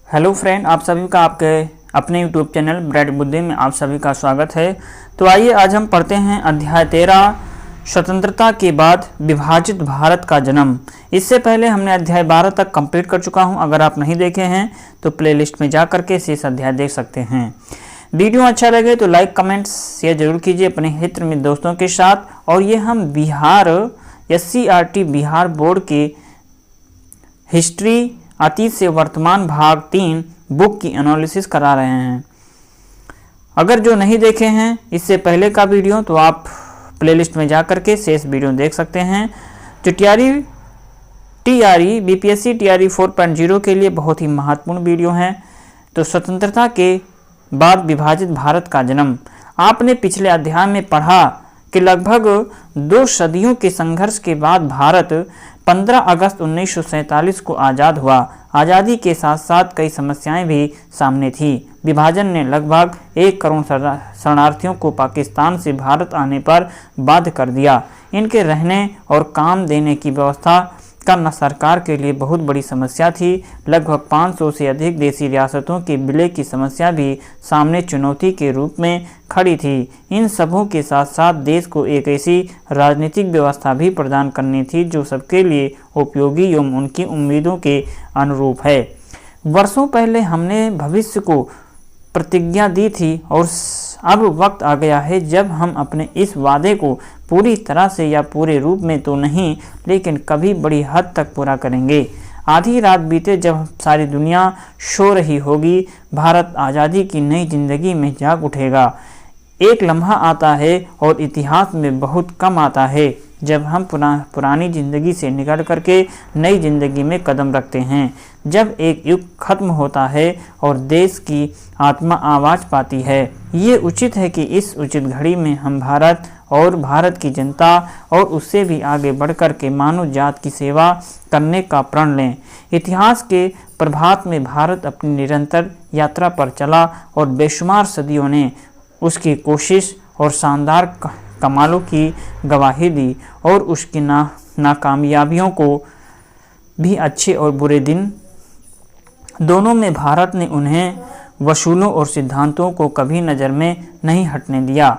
Hello friend, आप सभी का आपके अपने यूट्यूब चैनल ब्राइट बुद्धि में आप सभी का स्वागत है। तो आइए आज हम पढ़ते हैं अध्याय 13 स्वतंत्रता के बाद विभाजित भारत का जन्म। इससे पहले हमने अध्याय 12 तक कंप्लीट कर चुका हूं। अगर आप नहीं देखे हैं तो प्लेलिस्ट में जा करके शेष अध्याय देख सकते हैं। वीडियो अच्छा लगे तो लाइक कमेंट्स शेयर जरूर कीजिए अपने हित में दोस्तों के साथ। और ये हम बिहार SCRT बिहार बोर्ड के हिस्ट्री अतीत से वर्तमान भाग 3 बुक की एनालिसिस करा रहे हैं। अगर जो नहीं देखे हैं इससे पहले का वीडियो तो आप प्लेलिस्ट में जा करके शेष वीडियो देख सकते हैं। जो TRE BPSC TRE 4.0 के लिए बहुत ही महत्वपूर्ण वीडियो है। तो स्वतंत्रता के बाद विभाजित भारत का जन्म। आपने पिछले अध्याय में पढ़ा कि लगभग 2 सदियों के संघर्ष के बाद भारत 15 अगस्त 1947 को आज़ाद हुआ। आज़ादी के साथ साथ कई समस्याएं भी सामने थी। विभाजन ने लगभग 1 करोड़ शरणार्थियों को पाकिस्तान से भारत आने पर बाध्य कर दिया। इनके रहने और काम देने की व्यवस्था करना सरकार के लिए बहुत बड़ी समस्या थी। लगभग 500 से अधिक देशी रियासतों के विलय की समस्या भी सामने चुनौती के रूप में खड़ी थी। इन सबों के साथ साथ देश को एक ऐसी राजनीतिक व्यवस्था भी प्रदान करनी थी जो सबके लिए उपयोगी एवं उनकी उम्मीदों के अनुरूप है। वर्षों पहले हमने भविष्य को प्रतिज्ञा दी थी और अब वक्त आ गया है जब हम अपने इस वादे को पूरी तरह से या पूरे रूप में तो नहीं लेकिन कभी बड़ी हद तक पूरा करेंगे। आधी रात बीते जब सारी दुनिया सो रही होगी, भारत आज़ादी की नई जिंदगी में जाग उठेगा। एक लम्हा आता है और इतिहास में बहुत कम आता है जब हम पुरानी ज़िंदगी से निकल करके नई ज़िंदगी में कदम रखते हैं। जब एक युग खत्म होता है और देश की आत्मा आवाज़ पाती है। ये उचित है कि इस उचित घड़ी में हम भारत और भारत की जनता और उससे भी आगे बढ़कर के मानव जात की सेवा करने का प्रण लें। इतिहास के प्रभात में भारत अपनी निरंतर यात्रा पर चला और बेशुमार सदियों ने उसकी कोशिश और शानदार कमालों की गवाही दी और उसकी नाकामयाबियों को भी अच्छे और बुरे दिन दोनों में भारत ने उन्हें वसूलों और सिद्धांतों को कभी नज़र में नहीं हटने दिया।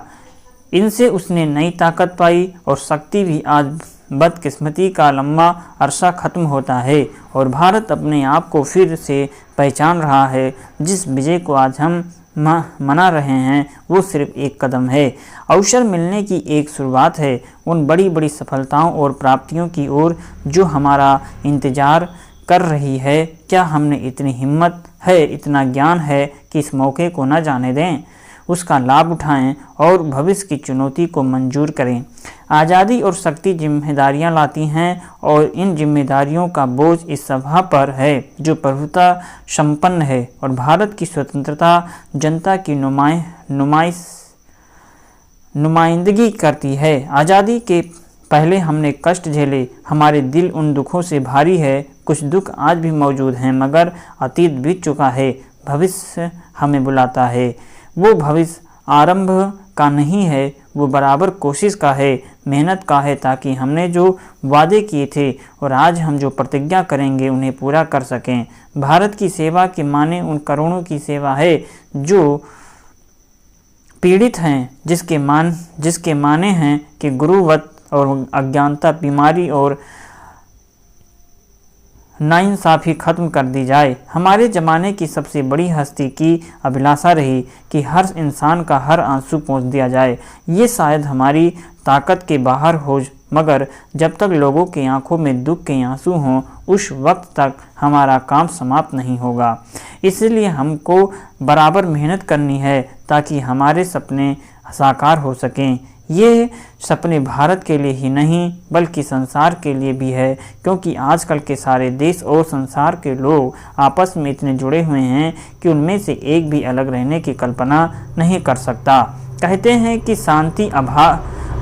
इनसे उसने नई ताकत पाई और शक्ति भी। आज बदकिस्मती का लंबा अरसा खत्म होता है और भारत अपने आप को फिर से पहचान रहा है। जिस विजय को आज हम मना रहे हैं वो सिर्फ एक कदम है, अवसर मिलने की एक शुरुआत है उन बड़ी बड़ी सफलताओं और प्राप्तियों की ओर जो हमारा इंतज़ार कर रही है। क्या हमने इतनी हिम्मत है, इतना ज्ञान है कि इस मौके को न जाने दें, उसका लाभ उठाएं और भविष्य की चुनौती को मंजूर करें। आज़ादी और शक्ति जिम्मेदारियां लाती हैं और इन जिम्मेदारियों का बोझ इस सभा पर है जो प्रभुता संपन्न है और भारत की स्वतंत्रता जनता की नुमाइंदगी करती है। आज़ादी के पहले हमने कष्ट झेले, हमारे दिल उन दुखों से भारी है। कुछ दुख आज भी मौजूद हैं मगर अतीत बीत चुका है। भविष्य हमें बुलाता है। वो भविष्य आरंभ का नहीं है, वो बराबर कोशिश का है, मेहनत का है ताकि हमने जो वादे किए थे और आज हम जो प्रतिज्ञा करेंगे उन्हें पूरा कर सकें। भारत की सेवा के माने उन करोड़ों की सेवा है जो पीड़ित हैं, जिसके माने हैं कि गुरुवत और अज्ञानता, बीमारी और नाइंसाफ़ी खत्म कर दी जाए। हमारे ज़माने की सबसे बड़ी हस्ती की अभिलाषा रही कि हर इंसान का हर आंसू पोंछ दिया जाए। ये शायद हमारी ताकत के बाहर हो मगर जब तक लोगों की आंखों में दुख के आंसू हों उस वक्त तक हमारा काम समाप्त नहीं होगा। इसलिए हमको बराबर मेहनत करनी है ताकि हमारे सपने साकार हो सकें। ये सपने भारत के लिए ही नहीं बल्कि संसार के लिए भी है, क्योंकि आजकल के सारे देश और संसार के लोग आपस में इतने जुड़े हुए हैं कि उनमें से एक भी अलग रहने की कल्पना नहीं कर सकता। कहते हैं कि शांति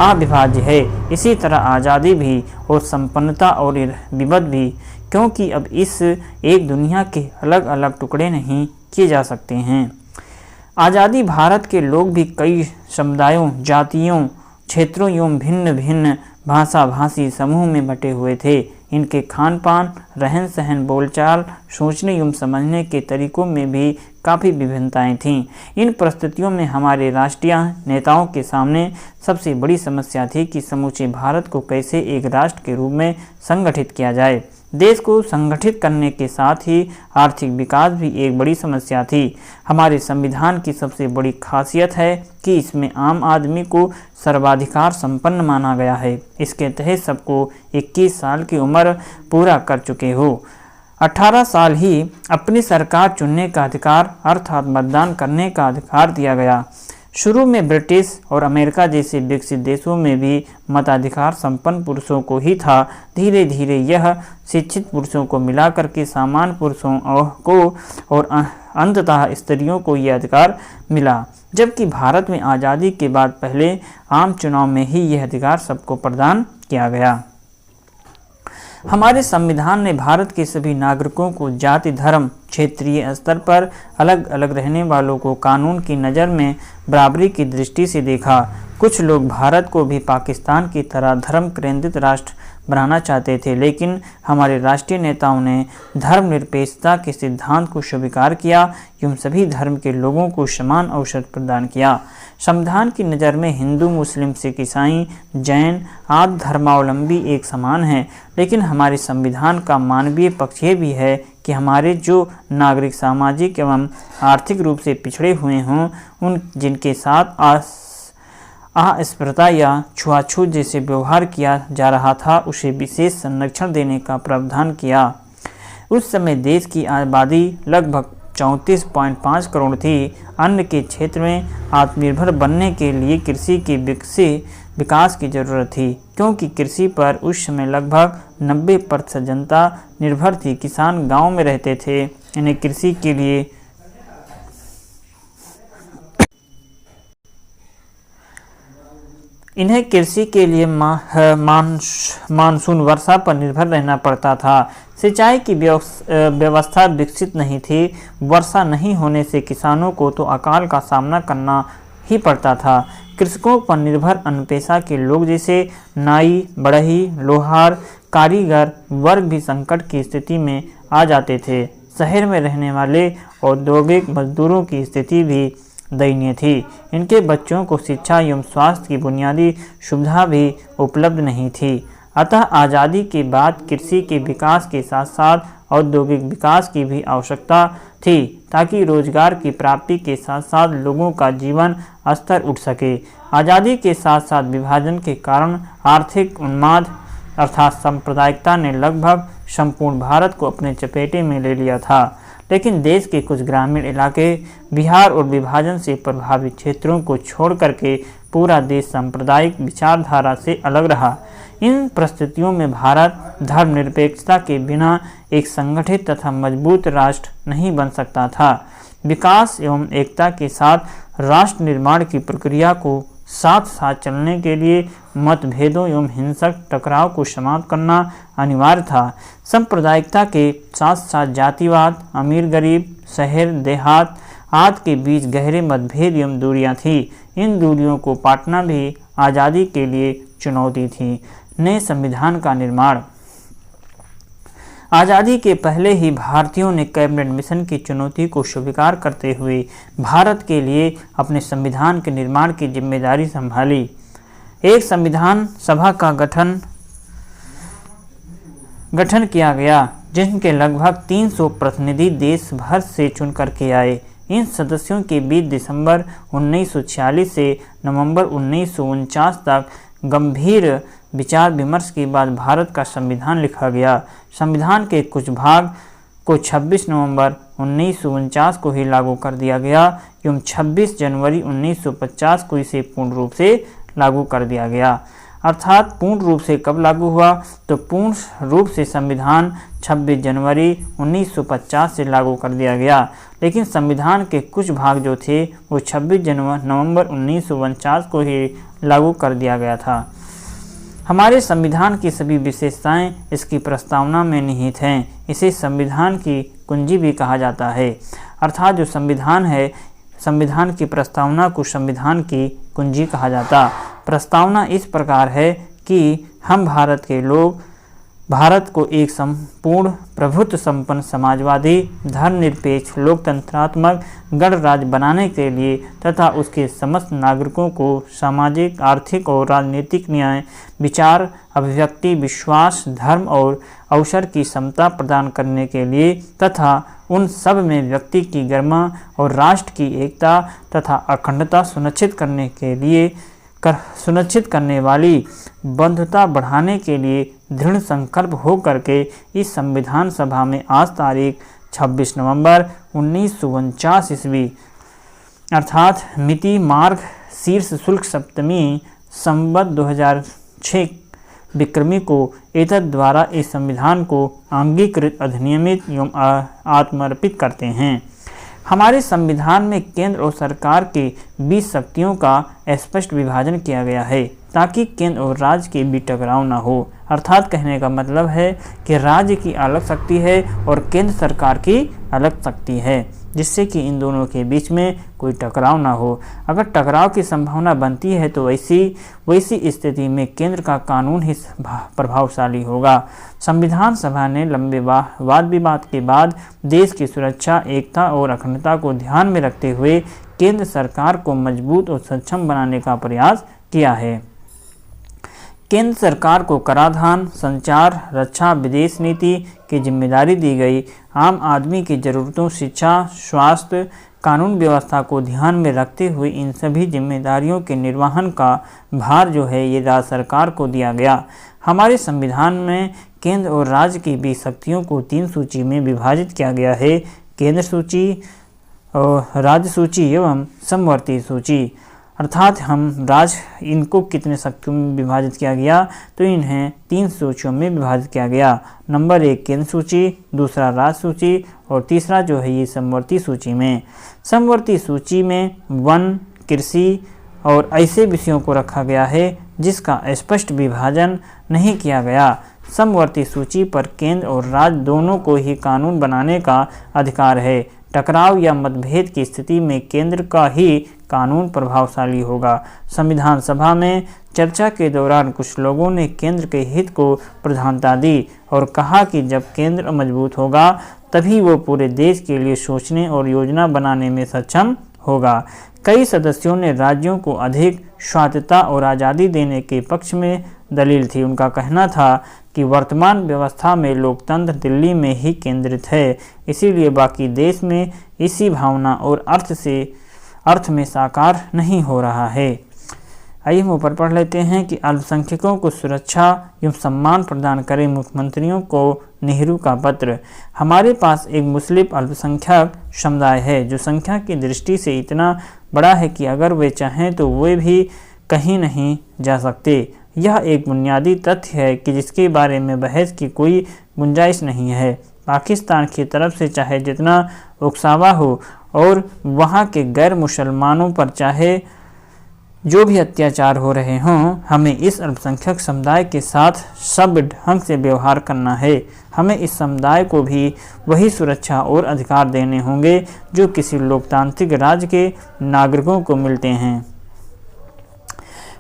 अविभाज्य है, इसी तरह आज़ादी भी और संपन्नता और विभेद भी, क्योंकि अब इस एक दुनिया के अलग अलग टुकड़े नहीं किए जा सकते हैं। आज़ादी भारत के लोग भी कई समुदायों, जातियों, क्षेत्रों एवं भिन्न भिन्न भाषा भाषी समूह में बटे हुए थे। इनके खान पान, रहन सहन, बोलचाल, सोचने एवं समझने के तरीकों में भी काफ़ी विभिन्नताएं थीं। इन परिस्थितियों में हमारे राष्ट्रीय नेताओं के सामने सबसे बड़ी समस्या थी कि समूचे भारत को कैसे एक राष्ट्र के रूप में संगठित किया जाए। देश को संगठित करने के साथ ही आर्थिक विकास भी एक बड़ी समस्या थी। हमारे संविधान की सबसे बड़ी खासियत है कि इसमें आम आदमी को सर्वाधिकार संपन्न माना गया है। इसके तहत सबको 21 साल की उम्र पूरा कर चुके हो 18 साल ही अपनी सरकार चुनने का अधिकार अर्थात मतदान करने का अधिकार दिया गया। शुरू में ब्रिटिश और अमेरिका जैसे विकसित देशों में भी मताधिकार संपन्न पुरुषों को ही था। धीरे धीरे यह शिक्षित पुरुषों को मिलाकर के सामान्य पुरुषों को और अंततः स्त्रियों को यह अधिकार मिला, जबकि भारत में आज़ादी के बाद पहले आम चुनाव में ही यह अधिकार सबको प्रदान किया गया। हमारे संविधान ने भारत के सभी नागरिकों को जाति, धर्म, क्षेत्रीय स्तर पर अलग अलग रहने वालों को कानून की नज़र में बराबरी की दृष्टि से देखा। कुछ लोग भारत को भी पाकिस्तान की तरह धर्म केंद्रित राष्ट्र बनाना चाहते थे, लेकिन हमारे राष्ट्रीय नेताओं ने धर्मनिरपेक्षता के सिद्धांत को स्वीकार किया एवं सभी धर्म के लोगों को समान अवसर प्रदान किया। संविधान की नज़र में हिंदू, मुस्लिम, सिख, ईसाई, जैन आदि धर्मावलंबी एक समान हैं, लेकिन हमारे संविधान का मानवीय पक्ष ये भी है कि हमारे जो नागरिक सामाजिक एवं आर्थिक रूप से पिछड़े हुए हों, उन जिनके साथ अस्पृश्यता या छुआछूत जैसे व्यवहार किया जा रहा था, उसे विशेष संरक्षण देने का प्रावधान किया। उस समय देश की आबादी लगभग 34.5 करोड़ थी। अन्न के क्षेत्र में आत्मनिर्भर बनने के लिए कृषि के विकास की जरूरत थी, क्योंकि कृषि पर उस समय लगभग 90% जनता निर्भर थी। किसान गांव में रहते थे। इन्हें कृषि के लिए मानसून वर्षा पर निर्भर रहना पड़ता था। सिंचाई की व्यवस्था विकसित नहीं थी। वर्षा नहीं होने से किसानों को तो अकाल का सामना करना ही पड़ता था। कृषकों पर निर्भर अन्य पेशा के लोग जैसे नाई, बढ़ई, लोहार, कारीगर वर्ग भी संकट की स्थिति में आ जाते थे। शहर में रहने वाले औद्योगिक मजदूरों की स्थिति भी दयनीय थी। इनके बच्चों को शिक्षा एवं स्वास्थ्य की बुनियादी सुविधा भी उपलब्ध नहीं थी। अतः आज़ादी के बाद कृषि के विकास के साथ साथ औद्योगिक विकास की भी आवश्यकता थी, ताकि रोजगार की प्राप्ति के साथ साथ लोगों का जीवन स्तर उठ सके। आज़ादी के साथ साथ विभाजन के कारण आर्थिक उन्माद अर्थात सांप्रदायिकता ने लगभग संपूर्ण भारत को अपने चपेटे में ले लिया था, लेकिन देश के कुछ ग्रामीण इलाके, बिहार और विभाजन से प्रभावित क्षेत्रों को छोड़ करके पूरा देश सांप्रदायिक विचारधारा से अलग रहा। इन परिस्थितियों में भारत धर्मनिरपेक्षता के बिना एक संगठित तथा मजबूत राष्ट्र नहीं बन सकता था। विकास एवं एकता के साथ राष्ट्र निर्माण की प्रक्रिया को साथ साथ चलने के लिए मतभेदों एवं हिंसक टकराव को समाप्त करना अनिवार्य था। सांप्रदायिकता के साथ साथ जातिवाद, अमीर गरीब, शहर देहात आदि के बीच गहरे मतभेद एवं दूरियां थी। इन दूरियों को पाटना भी आज़ादी के लिए चुनौती थी। नए संविधान का निर्माण। आज़ादी के पहले ही भारतीयों ने कैबिनेट मिशन की चुनौती को स्वीकार करते हुए भारत के लिए अपने संविधान के निर्माण की जिम्मेदारी संभाली। एक संविधान सभा का गठन किया गया, जिनके लगभग 300 प्रतिनिधि देश भर से चुन करके आए। इन सदस्यों के बीच दिसंबर 1946 से नवंबर 1949 तक गंभीर विचार विमर्श के बाद भारत का संविधान लिखा गया। संविधान के कुछ भाग को 26 नवंबर 1949 को ही लागू कर दिया गया एवं 26 जनवरी 1950 को इसे पूर्ण रूप से लागू कर दिया गया। अर्थात पूर्ण रूप से कब लागू हुआ, तो पूर्ण रूप से संविधान 26 जनवरी 1950 से लागू कर दिया गया, लेकिन संविधान के कुछ भाग जो थे वो 26 नवंबर 1949 को ही लागू कर दिया गया था। हमारे संविधान की सभी विशेषताएं इसकी प्रस्तावना में निहित हैं। इसे संविधान की कुंजी भी कहा जाता है। अर्थात जो संविधान है, संविधान की प्रस्तावना को संविधान की कुंजी कहा जाता। प्रस्तावना इस प्रकार है कि हम भारत के लोग भारत को एक संपूर्ण प्रभुत्व संपन्न समाजवादी धर्मनिरपेक्ष लोकतंत्रात्मक गणराज्य बनाने के लिए तथा उसके समस्त नागरिकों को सामाजिक आर्थिक और राजनीतिक न्याय विचार अभिव्यक्ति विश्वास धर्म और अवसर की समता प्रदान करने के लिए तथा उन सब में व्यक्ति की गरिमा और राष्ट्र की एकता तथा अखंडता सुनिश्चित करने वाली बंधुता बढ़ाने के लिए दृढ़ संकल्प हो करके इस संविधान सभा में आज तारीख 26 नवंबर 1949 ईस्वी अर्थात मिति मार्ग शीर्ष शुल्क सप्तमी संवत 2006 विक्रमी को एतद द्वारा इस संविधान को अंगीकृत अधिनियमित एवं आत्मर्पित करते हैं। हमारे संविधान में केंद्र और सरकार के बीच शक्तियों का स्पष्ट विभाजन किया गया है ताकि केंद्र और राज्य के बीच टकराव न हो। अर्थात कहने का मतलब है कि राज्य की अलग शक्ति है और केंद्र सरकार की अलग शक्ति है, जिससे कि इन दोनों के बीच में कोई टकराव ना हो। अगर टकराव की संभावना बनती है तो वैसी स्थिति में केंद्र का कानून ही प्रभावशाली होगा। संविधान सभा ने लंबे वाद विवाद के बाद देश की सुरक्षा एकता और अखंडता को ध्यान में रखते हुए केंद्र सरकार को मजबूत और सक्षम बनाने का प्रयास किया है। केंद्र सरकार को कराधान संचार रक्षा विदेश नीति की जिम्मेदारी दी गई। आम आदमी की ज़रूरतों शिक्षा स्वास्थ्य कानून व्यवस्था को ध्यान में रखते हुए इन सभी जिम्मेदारियों के निर्वहन का भार जो है ये राज्य सरकार को दिया गया। हमारे संविधान में केंद्र और राज्य की बीच शक्तियों को 3 सूची में विभाजित किया गया है, केंद्र सूची और राज्य सूची एवं समवर्ती सूची। अर्थात हम राज्य इनको कितने शक्तियों में विभाजित किया गया तो इन्हें 3 सूचियों में विभाजित किया गया। नंबर 1 केंद्र सूची, दूसरा राज्य सूची और तीसरा जो है ये समवर्ती सूची में। समवर्ती सूची में वन कृषि और ऐसे विषयों को रखा गया है जिसका स्पष्ट विभाजन नहीं किया गया। समवर्ती सूची पर केंद्र और राज्य दोनों को ही कानून बनाने का अधिकार है। टकराव या मतभेद की स्थिति में केंद्र का ही कानून प्रभावशाली होगा। संविधान सभा में चर्चा के दौरान कुछ लोगों ने केंद्र के हित को प्रधानता दी और कहा कि जब केंद्र मजबूत होगा तभी वो पूरे देश के लिए सोचने और योजना बनाने में सक्षम होगा। कई सदस्यों ने राज्यों को अधिक स्वायत्तता और आज़ादी देने के पक्ष में दलील थी। उनका कहना था कि वर्तमान व्यवस्था में लोकतंत्र दिल्ली में ही केंद्रित है, इसीलिए बाकी देश में इसी भावना और अर्थ में साकार नहीं हो रहा है। आइए हम ऊपर पढ़ लेते हैं कि अल्पसंख्यकों को सुरक्षा एवं सम्मान प्रदान करें मुख्यमंत्रियों को नेहरू का पत्र। हमारे पास एक मुस्लिम अल्पसंख्यक समुदाय है जो संख्या की दृष्टि से इतना बड़ा है कि अगर वे चाहें तो वे भी कहीं नहीं जा सकते। यह एक बुनियादी तथ्य है कि जिसके बारे में बहस की कोई गुंजाइश नहीं है। पाकिस्तान की तरफ से चाहे जितना उकसावा हो और वहाँ के गैर मुसलमानों पर चाहे जो भी अत्याचार हो रहे हों, हमें इस अल्पसंख्यक समुदाय के साथ सब ढंग से व्यवहार करना है। हमें इस समुदाय को भी वही सुरक्षा और अधिकार देने होंगे जो किसी लोकतांत्रिक राज्य के नागरिकों को मिलते हैं।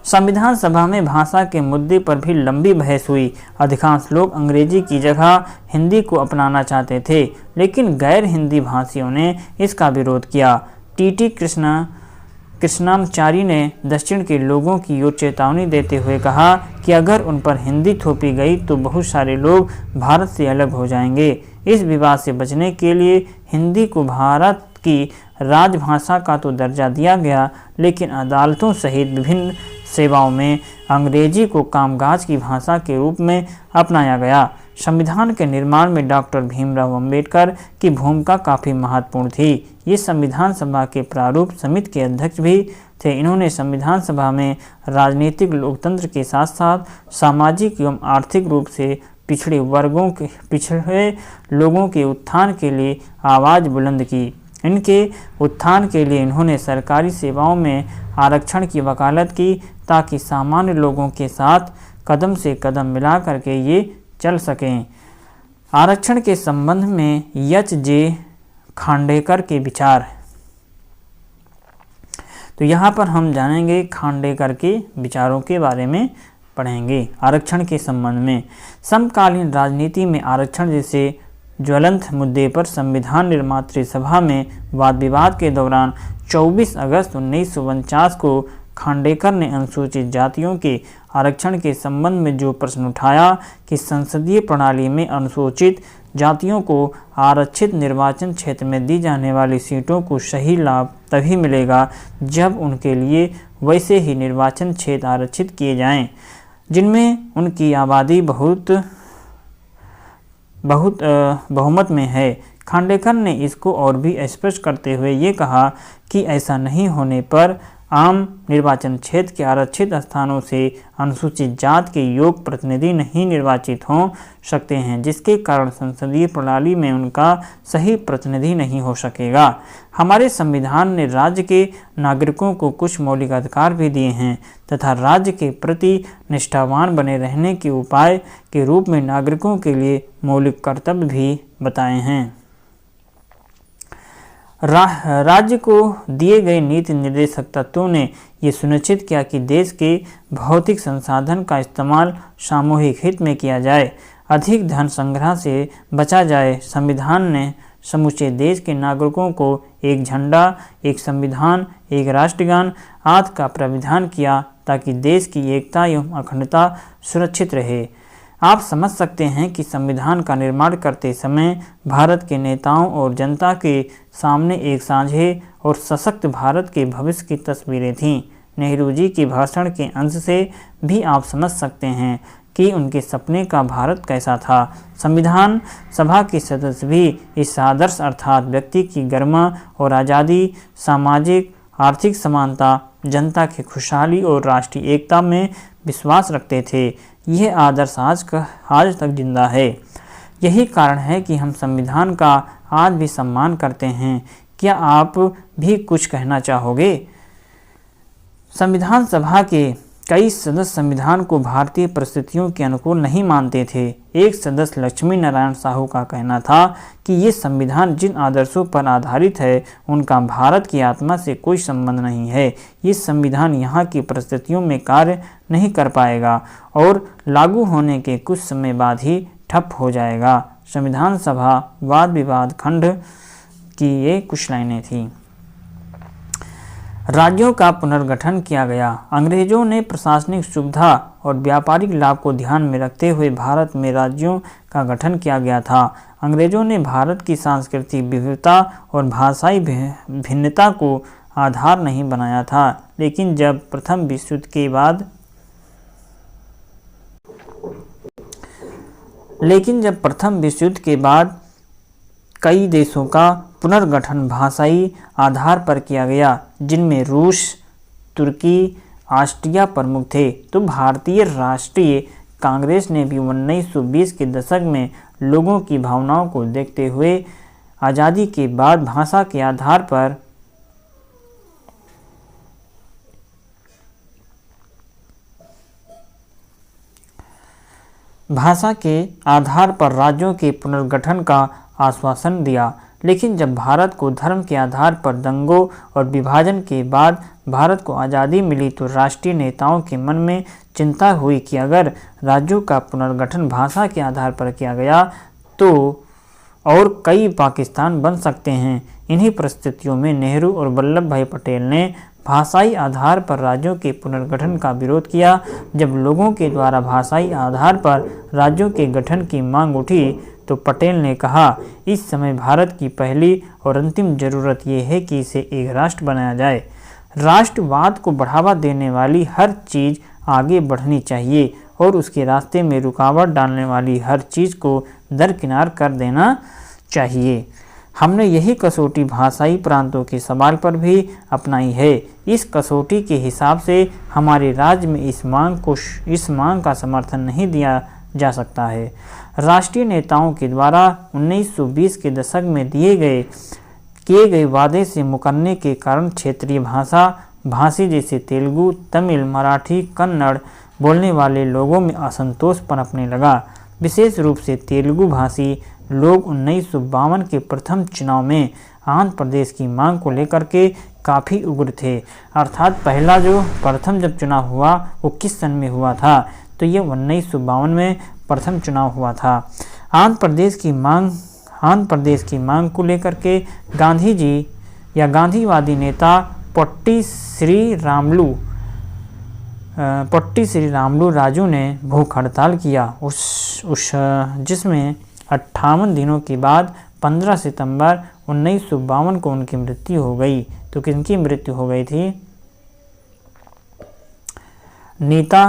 संविधान सभा में भाषा के मुद्दे पर भी लंबी बहस हुई। अधिकांश लोग अंग्रेजी की जगह हिंदी को अपनाना चाहते थे, लेकिन गैर हिंदी भाषियों ने इसका विरोध किया। टी कृष्णामाचारी ने दक्षिण के लोगों की ओर चेतावनी देते हुए कहा कि अगर उन पर हिंदी थोपी गई तो बहुत सारे लोग भारत से अलग हो जाएंगे। इस विवाद से बचने के लिए हिंदी को भारत की राजभाषा का तो दर्जा दिया गया, लेकिन अदालतों सहित विभिन्न सेवाओं में अंग्रेजी को कामकाज की भाषा के रूप में अपनाया गया। संविधान के निर्माण में डॉक्टर भीमराव अंबेडकर की भूमिका काफ़ी महत्वपूर्ण थी। ये संविधान सभा के प्रारूप समिति के अध्यक्ष भी थे। इन्होंने संविधान सभा में राजनीतिक लोकतंत्र के साथ साथ सामाजिक एवं आर्थिक रूप से पिछड़े लोगों के उत्थान के लिए आवाज़ बुलंद की। इनके उत्थान के लिए इन्होंने सरकारी सेवाओं में आरक्षण की वकालत की ताकि सामान्य लोगों के साथ कदम से कदम मिला करके ये चल सकें। आरक्षण के संबंध में एच.जे. खांडेकर के विचार। तो यहाँ पर हम जानेंगे खांडेकर के विचारों के बारे में। पढ़ेंगे। आरक्षण के संबंध में समकालीन राजनीति में आरक्षण जैसे ज्वलंत मुद्दे पर संविधान निर्मात्री सभा में वाद विवाद के दौरान 24 अगस्त 1949 को खांडेकर ने अनुसूचित जातियों के आरक्षण के संबंध में जो प्रश्न उठाया कि संसदीय प्रणाली में अनुसूचित जातियों को आरक्षित निर्वाचन क्षेत्र में दी जाने वाली सीटों को सही लाभ तभी मिलेगा जब उनके लिए वैसे ही निर्वाचन क्षेत्र आरक्षित किए जाएं जिनमें उनकी आबादी बहुत बहुमत में है। खांडेकर ने इसको और भी स्पष्ट करते हुए ये कहा कि ऐसा नहीं होने पर आम निर्वाचन क्षेत्र के आरक्षित स्थानों से अनुसूचित जात के योग्य प्रतिनिधि नहीं निर्वाचित हो सकते हैं, जिसके कारण संसदीय प्रणाली में उनका सही प्रतिनिधि नहीं हो सकेगा। हमारे संविधान ने राज्य के नागरिकों को कुछ मौलिक अधिकार भी दिए हैं तथा राज्य के प्रति निष्ठावान बने रहने के उपाय के रूप में नागरिकों के लिए मौलिक कर्तव्य भी बताए हैं। राज्य को दिए गए नीति निर्देशक तत्वों ने ये सुनिश्चित किया कि देश के भौतिक संसाधन का इस्तेमाल सामूहिक हित में किया जाए, अधिक धन संग्रह से बचा जाए। संविधान ने समूचे देश के नागरिकों को एक झंडा, एक संविधान, एक राष्ट्रगान आदि का प्राविधान किया ताकि देश की एकता एवं अखंडता सुरक्षित रहे। आप समझ सकते हैं कि संविधान का निर्माण करते समय भारत के नेताओं और जनता के सामने एक साझे और सशक्त भारत के भविष्य की तस्वीरें थीं। नेहरू जी के भाषण के अंश से भी आप समझ सकते हैं कि उनके सपने का भारत कैसा था। संविधान सभा के सदस्य भी इस आदर्श अर्थात व्यक्ति की गरिमा और आज़ादी, सामाजिक आर्थिक समानता, जनता की खुशहाली और राष्ट्रीय एकता में विश्वास रखते थे। यह आदर्श आज तक जिंदा है। यही कारण है कि हम संविधान का आज भी सम्मान करते हैं। क्या आप भी कुछ कहना चाहोगे? संविधान सभा के कई सदस्य संविधान को भारतीय परिस्थितियों के अनुकूल नहीं मानते थे। एक सदस्य लक्ष्मी नारायण साहू का कहना था कि ये संविधान जिन आदर्शों पर आधारित है उनका भारत की आत्मा से कोई संबंध नहीं है। ये संविधान यहाँ की परिस्थितियों में कार्य नहीं कर पाएगा और लागू होने के कुछ समय बाद ही ठप हो जाएगा। संविधान सभा वाद विवाद खंड की ये कुछ लाइनें थीं। राज्यों का पुनर्गठन किया गया। अंग्रेजों ने प्रशासनिक सुविधा और व्यापारिक लाभ को ध्यान में रखते हुए भारत में राज्यों का गठन किया गया था। अंग्रेजों ने भारत की सांस्कृतिक विविधता और भाषाई भिन्नता को आधार नहीं बनाया था, लेकिन जब प्रथम विश्व युद्ध के बाद कई देशों का पुनर्गठन भाषाई आधार पर किया गया, जिनमें रूस, तुर्की, ऑस्ट्रिया प्रमुख थे, तो भारतीय राष्ट्रीय कांग्रेस ने भी 1920 के दशक में लोगों की भावनाओं को देखते हुए आज़ादी के बाद भाषा के आधार पर राज्यों के पुनर्गठन का आश्वासन दिया। लेकिन जब भारत को धर्म के आधार पर दंगों और विभाजन के बाद भारत को आज़ादी मिली तो राष्ट्रीय नेताओं के मन में चिंता हुई कि अगर राज्यों का पुनर्गठन भाषा के आधार पर किया गया तो और कई पाकिस्तान बन सकते हैं। इन्हीं परिस्थितियों में नेहरू और वल्लभ भाई पटेल ने भाषाई आधार पर राज्यों के पुनर्गठन का विरोध किया। जब लोगों के द्वारा भाषाई आधार पर राज्यों के गठन की मांग उठी तो पटेल ने कहा, इस समय भारत की पहली और अंतिम जरूरत यह है कि इसे एक राष्ट्र बनाया जाए। राष्ट्रवाद को बढ़ावा देने वाली हर चीज़ आगे बढ़नी चाहिए और उसके रास्ते में रुकावट डालने वाली हर चीज़ को दरकिनार कर देना चाहिए। हमने यही कसौटी भाषाई प्रांतों के सवाल पर भी अपनाई है। इस कसौटी के हिसाब से हमारे राज्य में इस मांग का समर्थन नहीं दिया जा सकता है। राष्ट्रीय नेताओं के द्वारा 1920 के दशक में किए गए वादे से मुकरने के कारण क्षेत्रीय भाषी जैसे तेलुगु, तमिल, मराठी, कन्नड़ बोलने वाले लोगों में असंतोष पनपने लगा। विशेष रूप से तेलुगु भाषी लोग 1952 के प्रथम चुनाव में आंध्र प्रदेश की मांग को लेकर के काफ़ी उग्र थे। अर्थात प्रथम जब चुनाव हुआ वो किस सन में हुआ था? तो ये 1952 में प्रथम चुनाव हुआ था। आंध्र प्रदेश की मांग को लेकर के गांधी जी या गांधीवादी नेता पोट्टी श्री रामुलु राजू ने भूख हड़ताल किया, जिसमें 58 दिनों के बाद 15 सितंबर 1952 को उनकी मृत्यु हो गई। तो किनकी मृत्यु हो गई थी? नेता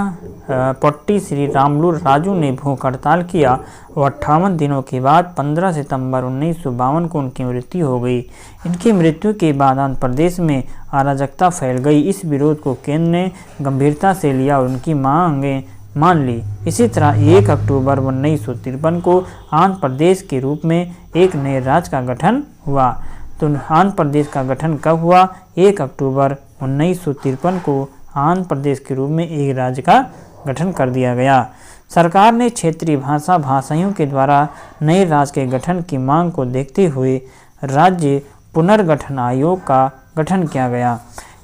पोट्टी श्री रामुलु राजू ने भूख हड़ताल किया और 58 दिनों के बाद 15 सितंबर 1952 को उनकी मृत्यु हो गई। इनकी मृत्यु के बाद आंध्र प्रदेश में अराजकता फैल गई। इस विरोध को केंद्र ने गंभीरता से लिया और उनकी मांगें मान ली। इसी तरह 1 अक्टूबर 1953 को आंध्र प्रदेश के रूप में एक नए राज्य का गठन हुआ। तो आंध्र प्रदेश का गठन कब हुआ? 1 अक्टूबर 1953 को आंध्र प्रदेश के रूप में एक राज्य का गठन कर दिया गया। सरकार ने क्षेत्रीय भाषाइयों के द्वारा नए राज्य के गठन की मांग को देखते हुए राज्य पुनर्गठन आयोग का गठन किया गया।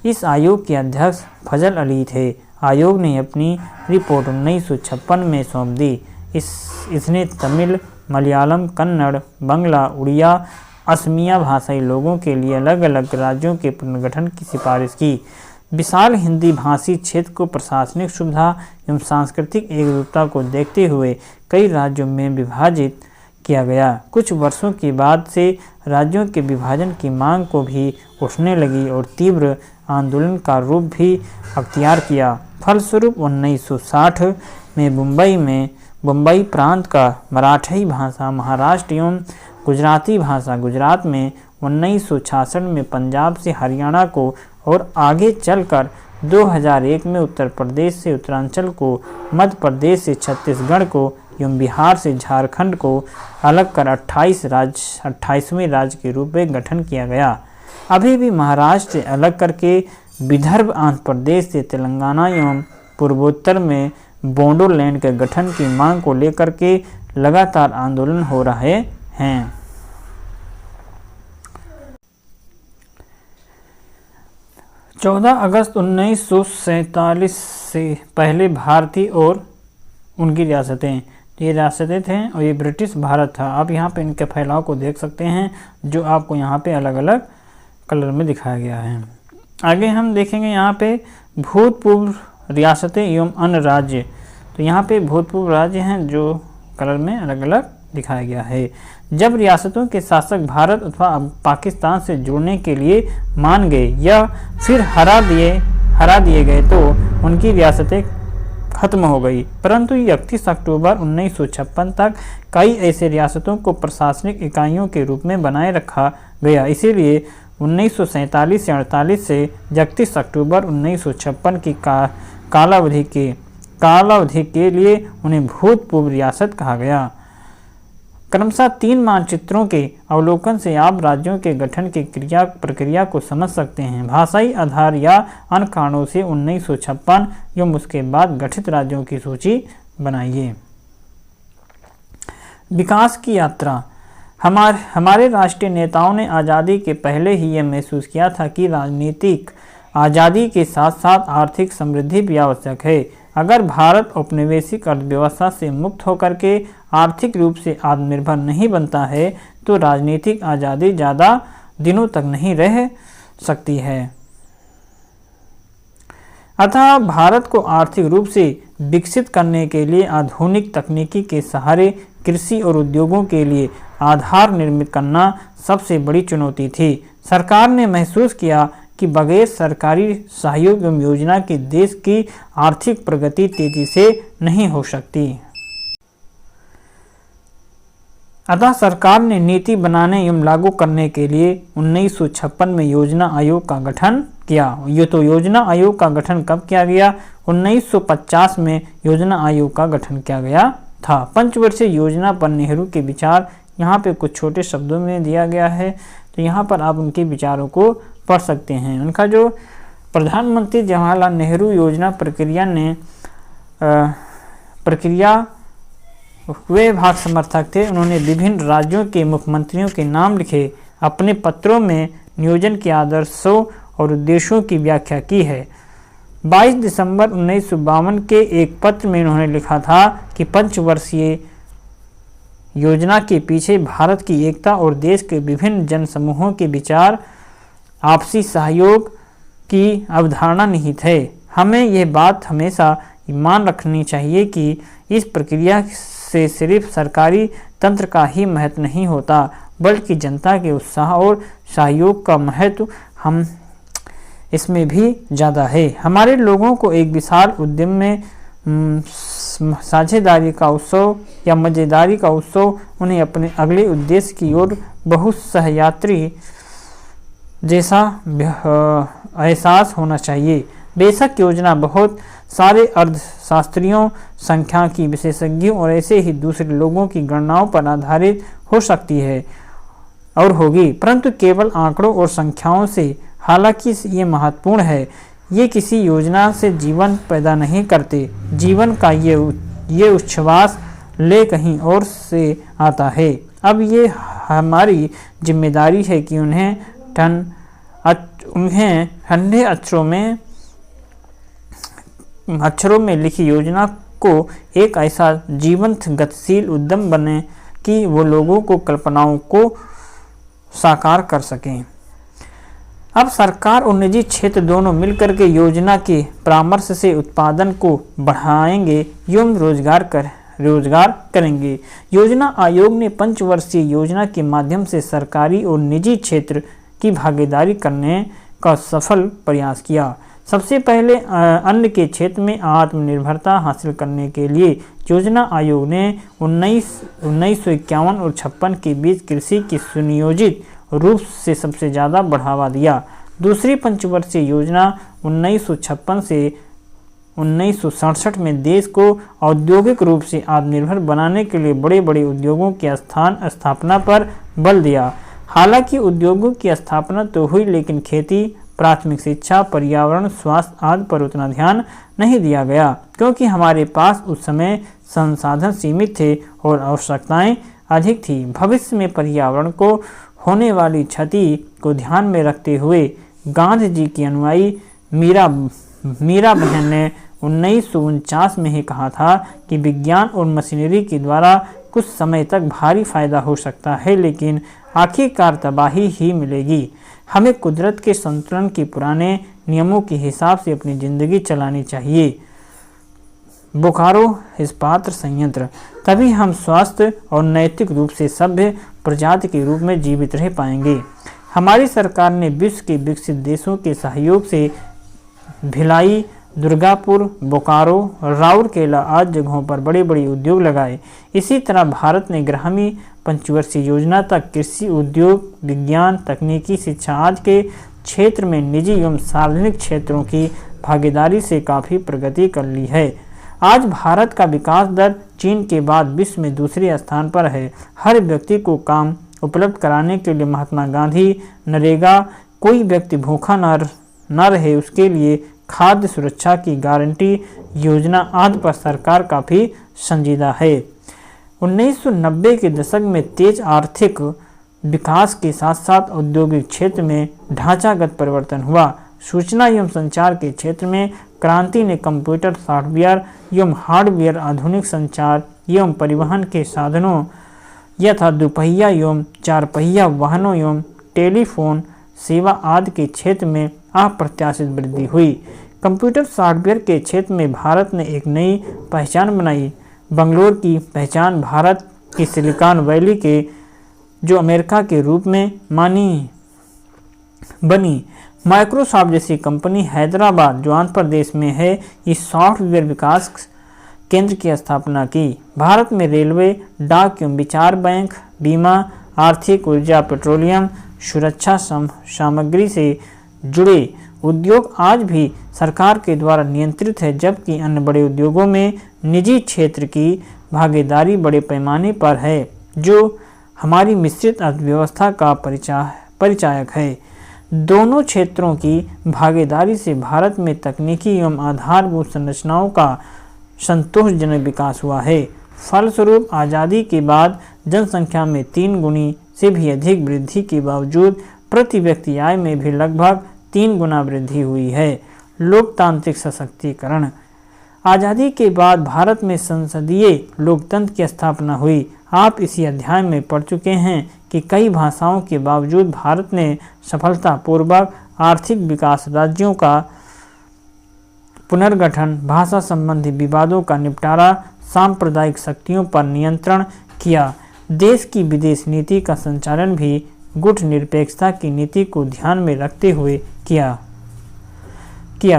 इस आयोग के अध्यक्ष फजल अली थे। आयोग ने अपनी रिपोर्ट 1956 में सौंप दी। इसने तमिल, मलयालम, कन्नड़, बंगला, उड़िया, असमिया भाषाई लोगों के लिए अलग अलग राज्यों के पुनर्गठन की सिफारिश की। विशाल हिंदी भाषी क्षेत्र को प्रशासनिक सुविधा एवं सांस्कृतिक एकरूपता को देखते हुए कई राज्यों में विभाजित किया गया। कुछ वर्षों के बाद से राज्यों के विभाजन की मांग को भी उठने लगी और तीव्र आंदोलन का रूप भी अख्तियार किया। फलस्वरूप 1960 में मुंबई प्रांत का मराठी भाषा महाराष्ट्र एवं गुजराती भाषा गुजरात में, 1966 में पंजाब से हरियाणा को और आगे चलकर 2001 में उत्तर प्रदेश से उत्तरांचल को, मध्य प्रदेश से छत्तीसगढ़ को एवं बिहार से झारखंड को अलग कर 28वें राज्य के रूप में गठन किया गया। अभी भी महाराष्ट्र से अलग करके विदर्भ, आंध्र प्रदेश से तेलंगाना एवं पूर्वोत्तर में बोडोलैंड के गठन की मांग को लेकर के लगातार आंदोलन हो रहे हैं। अगस्त 1947 से पहले भारतीय और उनकी रियासतें, ये रियासतें थे और ये ब्रिटिश भारत था। आप यहाँ पे इनके फैलाव को देख सकते हैं जो आपको यहाँ पे अलग अलग कलर में दिखाया गया है। आगे हम देखेंगे यहाँ पे भूतपूर्व रियासतें एवं अन्य राज्य। तो यहाँ पे भूतपूर्व राज्य हैं जो कलर में अलग अलग दिखाया गया है। जब रियासतों के शासक भारत अथवा पाकिस्तान से जुड़ने के लिए मान गए या फिर हरा दिए गए तो उनकी रियासतें खत्म हो गई। परंतु 31 अक्टूबर 1956 तक कई ऐसे रियासतों को प्रशासनिक इकाइयों के रूप में बनाए रखा गया। इसीलिए 1947 से 48 से 31 अक्टूबर 1956 की कालावधि के लिए उन्हें भूतपूर्व रियासत कहा गया। क्रमशः 3 मानचित्रों के अवलोकन से आप राज्यों के गठन की प्रक्रिया को समझ सकते हैं। भाषाई आधार या अन्य कारणों से 1956 एवं उसके बाद गठित राज्यों की सूची बनाइए। विकास की यात्रा। हमारे राष्ट्रीय नेताओं ने आज़ादी के पहले ही यह महसूस किया था कि राजनीतिक आज़ादी के साथ साथ आर्थिक समृद्धि भी आवश्यक है। अगर भारत औपनिवेशिक अर्थव्यवस्था से मुक्त होकर के आर्थिक रूप से आत्मनिर्भर नहीं बनता है तो राजनीतिक आज़ादी ज़्यादा दिनों तक नहीं रह सकती है। अतः भारत को आर्थिक रूप से विकसित करने के लिए आधुनिक तकनीकी के सहारे कृषि और उद्योगों के लिए आधार निर्मित करना सबसे बड़ी चुनौती थी। सरकार ने महसूस किया कि बगैर सरकारी सहयोग एवं योजना के देश की आर्थिक प्रगति तेजी से नहीं हो सकती। अतः सरकार ने नीति बनाने एवं लागू करने के लिए 1956 में योजना आयोग का गठन किया। योजना आयोग का गठन कब किया गया? 1950 में योजना आयोग का गठन किया गया था। पंचवर्षीय योजना पर नेहरू के विचार यहाँ पे कुछ छोटे शब्दों में दिया गया है, तो यहाँ पर आप उनके विचारों को पढ़ सकते हैं। उनका जो प्रधानमंत्री जवाहरलाल नेहरू योजना वे भाग समर्थक थे। उन्होंने विभिन्न राज्यों के मुख्यमंत्रियों के नाम लिखे। अपने पत्रों में नियोजन के आदर्शों और उद्देश्यों की व्याख्या की है। 22 दिसंबर 1952 के एक पत्र में उन्होंने लिखा था कि पंचवर्षीय योजना के पीछे भारत की एकता और देश के विभिन्न जन समूहों के विचार आपसी सहयोग की अवधारणा निहित है। हमें यह बात हमेशा मान रखनी चाहिए कि इस प्रक्रिया से सिर्फ सरकारी तंत्र का ही महत्व नहीं होता, बल्कि जनता के उत्साह और सहयोग का महत्व हम इसमें भी ज़्यादा है। हमारे लोगों को एक विशाल उद्यम में साझेदारी का उत्सव या मज़ेदारी का उत्सव उन्हें अपने अगले उद्देश्य की ओर बहुत सहयात्री जैसा एहसास होना चाहिए। बेशक योजना बहुत सारे अर्थशास्त्रियों, सांख्यिकी विशेषज्ञों और ऐसे ही दूसरे लोगों की गणनाओं पर आधारित हो सकती है और होगी, परंतु केवल आंकड़ों और संख्याओं से। हालांकि ये महत्वपूर्ण है, ये किसी योजना से जीवन पैदा नहीं करते। जीवन का ये उच्छ्वास ले कहीं और से आता है। अब ये हमारी जिम्मेदारी है कि उन्हें ठंडे अक्षरों में लिखी योजना को एक ऐसा जीवंत गतिशील उद्यम बने कि वो लोगों को कल्पनाओं को साकार कर सकें। अब सरकार और निजी क्षेत्र दोनों मिलकर के योजना के परामर्श से उत्पादन को बढ़ाएंगे एवं रोजगार करेंगे। योजना आयोग ने पंचवर्षीय योजना के माध्यम से सरकारी और निजी क्षेत्र की भागीदारी करने का सफल प्रयास किया। सबसे पहले अन्न के क्षेत्र में आत्मनिर्भरता हासिल करने के लिए योजना आयोग ने 1951 और 56 के बीच कृषि की सुनियोजित रूप से सबसे ज़्यादा बढ़ावा दिया। दूसरी पंचवर्षीय योजना 1956 से 1967 में देश को औद्योगिक रूप से आत्मनिर्भर बनाने के लिए बड़े बड़े उद्योगों की स्थापना पर बल दिया। हालांकि उद्योगों की स्थापना तो हुई, लेकिन खेती, प्राथमिक शिक्षा, पर्यावरण, स्वास्थ्य आदि पर उतना ध्यान नहीं दिया गया, क्योंकि हमारे पास उस समय संसाधन सीमित थे और आवश्यकताएं अधिक थी। भविष्य में पर्यावरण को होने वाली क्षति को ध्यान में रखते हुए गांधी जी की अनुयायी मीरा बहन ने 1949 में ही कहा था कि विज्ञान और मशीनरी के द्वारा कुछ समय तक भारी फायदा हो सकता है, लेकिन आखिरकार तबाही ही मिलेगी। हमें कुदरत के संतुलन के पुराने नियमों के हिसाब से अपनी जिंदगी चलानी चाहिए। बोकारो इस्पात संयंत्र, तभी हम स्वस्थ और नैतिक रूप से सभ्य प्रजाति के रूप में जीवित रह पाएंगे। हमारी सरकार ने विश्व के विकसित देशों के सहयोग से भिलाई, दुर्गापुर, बोकारो, राउरकेला आदि जगहों पर बड़े बड़े उद्योग लगाए। इसी तरह भारत ने ग्रामीण पंचवर्षीय योजना तक कृषि, उद्योग, विज्ञान, तकनीकी, शिक्षा आदि के क्षेत्र में निजी एवं सार्वजनिक क्षेत्रों की भागीदारी से काफ़ी प्रगति कर ली है। आज भारत का विकास दर चीन के बाद विश्व में दूसरे स्थान पर है। हर व्यक्ति को काम उपलब्ध कराने के लिए महात्मा गांधी नरेगा, कोई व्यक्ति भूखा न रहे उसके लिए खाद्य सुरक्षा की गारंटी योजना आदि पर सरकार काफ़ी संजीदा है। 1990 के दशक में तेज आर्थिक विकास के साथ साथ औद्योगिक क्षेत्र में ढांचागत परिवर्तन हुआ। सूचना एवं संचार के क्षेत्र में क्रांति ने कंप्यूटर, सॉफ्टवेयर एवं हार्डवेयर, आधुनिक संचार एवं परिवहन के साधनों यथा दुपहिया एवं चार पहिया वाहनों एवं टेलीफोन सेवा आदि के क्षेत्र में अप्रत्याशित वृद्धि हुई। कंप्यूटर सॉफ्टवेयर के क्षेत्र में भारत ने एक नई पहचान बनाई। बंगलोर की पहचान भारत की सिलिकॉन वैली के जो अमेरिका के रूप में बनी। माइक्रोसॉफ्ट जैसी कंपनी हैदराबाद जो आंध्र प्रदेश में है इस सॉफ्टवेयर विकास केंद्र की स्थापना की। भारत में रेलवे, डाक एवं विचार बैंक, बीमा, आर्थिक, ऊर्जा, पेट्रोलियम, सुरक्षा सामग्री से जुड़े उद्योग आज भी सरकार के द्वारा नियंत्रित है, जबकि अन्य बड़े उद्योगों में निजी क्षेत्र की भागीदारी बड़े पैमाने पर है, जो हमारी मिश्रित अर्थव्यवस्था का परिचायक है। दोनों क्षेत्रों की भागीदारी से भारत में तकनीकी एवं आधारभूत संरचनाओं का संतोषजनक विकास हुआ है। फलस्वरूप आज़ादी के बाद जनसंख्या में 3 गुनी से भी अधिक वृद्धि के बावजूद प्रति व्यक्ति आय में भी लगभग 3 गुना वृद्धि हुई है। लोकतांत्रिक सशक्तिकरण। आज़ादी के बाद भारत में संसदीय लोकतंत्र की स्थापना हुई। आप इसी अध्याय में पढ़ चुके हैं कि कई भाषाओं के बावजूद भारत ने सफलतापूर्वक आर्थिक विकास, राज्यों का पुनर्गठन, भाषा संबंधी विवादों का निपटारा, सांप्रदायिक शक्तियों पर नियंत्रण किया। देश की विदेश नीति का संचालन भी गुटनिरपेक्षता की नीति को ध्यान में रखते हुए किया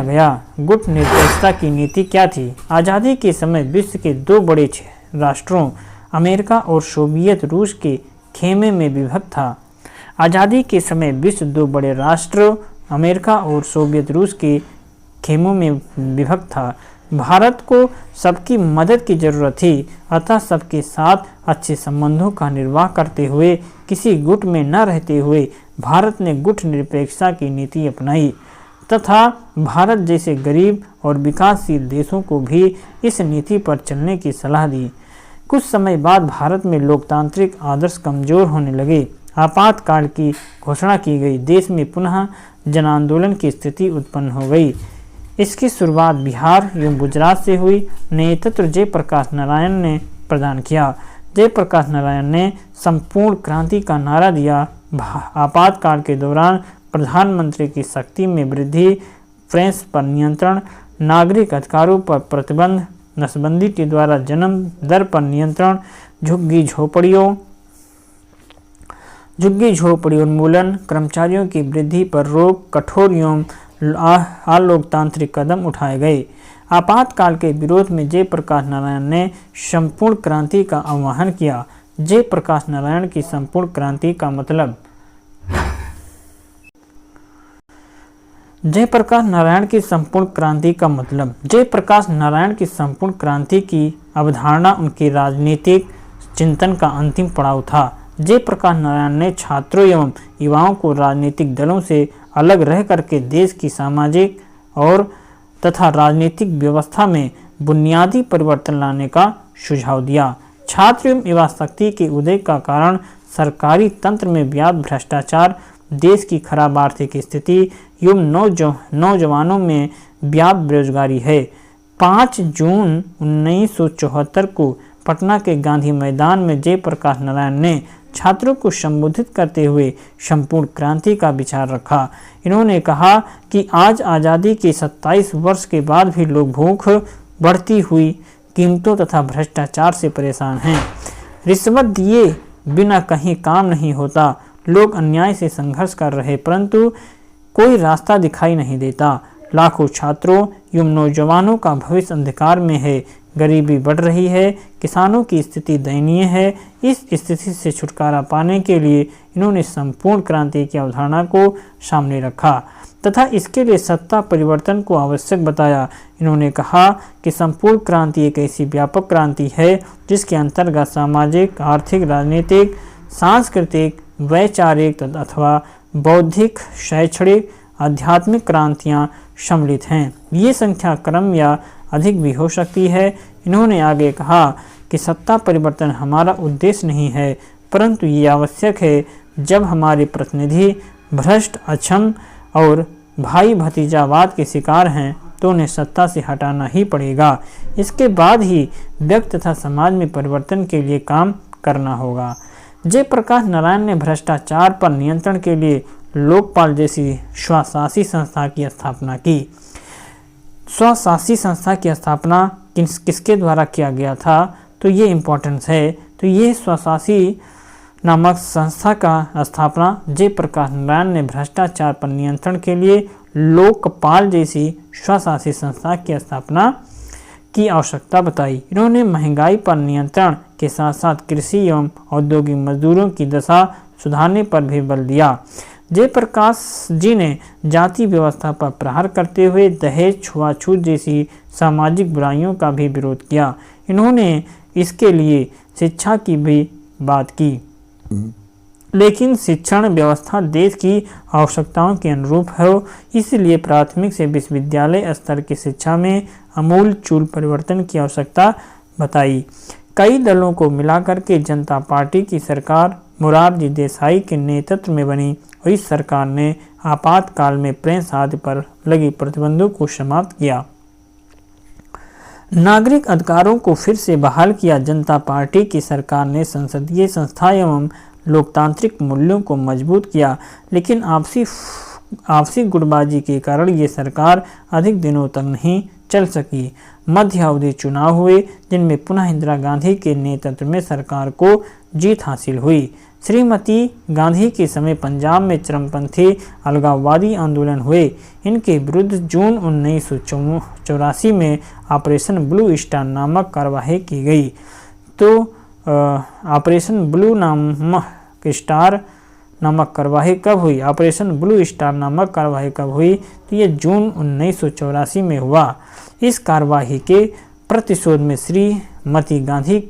गया। गुटनिरपेक्षता की नीति क्या थी? आज़ादी के समय विश्व के दो बड़े राष्ट्रों अमेरिका और सोवियत रूस के खेमे में विभक्त था। आज़ादी के समय विश्व दो बड़े राष्ट्र अमेरिका और सोवियत रूस के खेमों में विभक्त था। भारत को सबकी मदद की जरूरत थी, अतः सबके साथ अच्छे संबंधों का निर्वाह करते हुए, किसी गुट में न रहते हुए भारत ने गुटनिरपेक्षता की नीति अपनाई तथा भारत जैसे गरीब और विकासशील देशों को भी इस नीति पर चलने की सलाह दी। कुछ समय बाद भारत में लोकतांत्रिक आदर्श कमजोर होने लगे। आपातकाल की घोषणा की गई। देश में पुनः जन आंदोलन की स्थिति उत्पन्न हो गई। इसकी शुरुआत बिहार एवं गुजरात से हुई। नेतृत्व जयप्रकाश नारायण ने प्रदान किया। जयप्रकाश नारायण ने संपूर्ण क्रांति का नारा दिया। आपातकाल के दौरान प्रधानमंत्री की शक्ति में वृद्धि, प्रेस पर नियंत्रण, नागरिक अधिकारों पर प्रतिबंध, नसबंदी के द्वारा जन्म दर पर नियंत्रण, झुग्गी झोपड़ी उन्मूलन, कर्मचारियों की वृद्धि पर रोक, कठोर एवं अलोकतांत्रिक कदम उठाए गए। आपातकाल के विरोध में जयप्रकाश नारायण ने संपूर्ण क्रांति का आह्वान किया। जयप्रकाश नारायण की संपूर्ण क्रांति का मतलब। जयप्रकाश नारायण की संपूर्ण क्रांति का मतलब। जयप्रकाश नारायण की संपूर्ण क्रांति की अवधारणा उनके राजनीतिक चिंतन का अंतिम पड़ाव था। जयप्रकाश नारायण ने छात्रों एवं युवाओं को राजनीतिक दलों से अलग रह करके देश की सामाजिक और तथा राजनीतिक व्यवस्था में बुनियादी परिवर्तन लाने का सुझाव दिया। छात्र एवं युवा शक्ति के उदय का कारण सरकारी तंत्र में व्याप्त भ्रष्टाचार, देश की खराब आर्थिक स्थिति एवं नौजवानों में व्याप्त बेरोजगारी है। 5 जून 1974 को पटना के गांधी मैदान में जयप्रकाश नारायण ने छात्रों को संबोधित करते हुए संपूर्ण क्रांति का विचार रखा। इन्होंने कहा कि आज आज़ादी के 27 वर्ष के बाद भी लोग भूख, बढ़ती हुई कीमतों तथा भ्रष्टाचार से परेशान हैं। रिश्वत दिए बिना कहीं काम नहीं होता। लोग अन्याय से संघर्ष कर रहे परंतु कोई रास्ता दिखाई नहीं देता। लाखों छात्रों एवं नौजवानों का भविष्य अंधकार में है। गरीबी बढ़ रही है। किसानों की स्थिति दयनीय है। इस स्थिति से छुटकारा पाने के लिए इन्होंने संपूर्ण क्रांति की अवधारणा को सामने रखा तथा इसके लिए सत्ता परिवर्तन को आवश्यक बताया। इन्होंने कहा कि संपूर्ण क्रांति एक ऐसी व्यापक क्रांति है जिसके अंतर्गत सामाजिक, आर्थिक, राजनीतिक, सांस्कृतिक, वैचारिक अथवा बौद्धिक, शैक्षणिक, आध्यात्मिक क्रांतियाँ सम्मिलित हैं। ये संख्या क्रम या अधिक भी हो सकती है। इन्होंने आगे कहा कि सत्ता परिवर्तन हमारा उद्देश्य नहीं है परंतु ये आवश्यक है। जब हमारे प्रतिनिधि भ्रष्ट, अक्षम और भाई भतीजावाद के शिकार हैं तो उन्हें सत्ता से हटाना ही पड़ेगा। इसके बाद ही व्यक्ति तथा समाज में परिवर्तन के लिए काम करना होगा। जयप्रकाश नारायण ने भ्रष्टाचार पर नियंत्रण के लिए लोकपाल जैसी स्वशासी संस्था की स्थापना की। स्वशासी संस्था की स्थापना किसके द्वारा किया गया था तो ये इम्पोर्टेंस है। तो ये स्वशासी नामक संस्था का स्थापना जयप्रकाश नारायण ने भ्रष्टाचार पर नियंत्रण के लिए लोकपाल जैसी स्वशासी संस्था की स्थापना की आवश्यकता बताई। इन्होंने महंगाई पर नियंत्रण के साथ साथ कृषि एवं औद्योगिक मजदूरों की दशा सुधारने पर भी बल दिया। जयप्रकाश जी ने जाति व्यवस्था पर प्रहार करते हुए दहेज, छुआछूत जैसी सामाजिक बुराइयों का भी विरोध किया। इन्होंने इसके लिए शिक्षा की भी बात की, लेकिन शिक्षण व्यवस्था देश की आवश्यकताओं के अनुरूप हो, इसलिए प्राथमिक से विश्वविद्यालय स्तर की शिक्षा में आमूल-चूल परिवर्तन की आवश्यकता बताई। कई दलों को मिलाकर के जनता पार्टी की सरकार मोरारजी देसाई के नेतृत्व में बनी और इस सरकार ने आपातकाल में प्रेस आदि पर लगी प्रतिबंधों को समाप्त किया। नागरिक अधिकारों को फिर से बहाल किया। जनता पार्टी की सरकार ने संसदीय संस्था एवं लोकतांत्रिक मूल्यों को मजबूत किया, लेकिन आपसी गुटबाजी के कारण ये सरकार अधिक दिनों तक नहीं चल सकी। मध्य अवधि चुनाव हुए, जिनमें पुनः इंदिरा गांधी के नेतृत्व में सरकार को जीत हासिल हुई। श्रीमती गांधी के समय पंजाब में चरमपंथी अलगाववादी आंदोलन हुए। इनके विरुद्ध जून 1984 में ऑपरेशन ब्लू स्टार नामक कार्यवाही की गई। तो ऑपरेशन ब्लू नामक कार्यवाही कब हुई? ऑपरेशन ब्लू स्टार नामक कार्यवाही कब हुई? तो ये जून 1984 में हुआ। इस कार्यवाही के प्रतिशोध में श्रीमती गांधी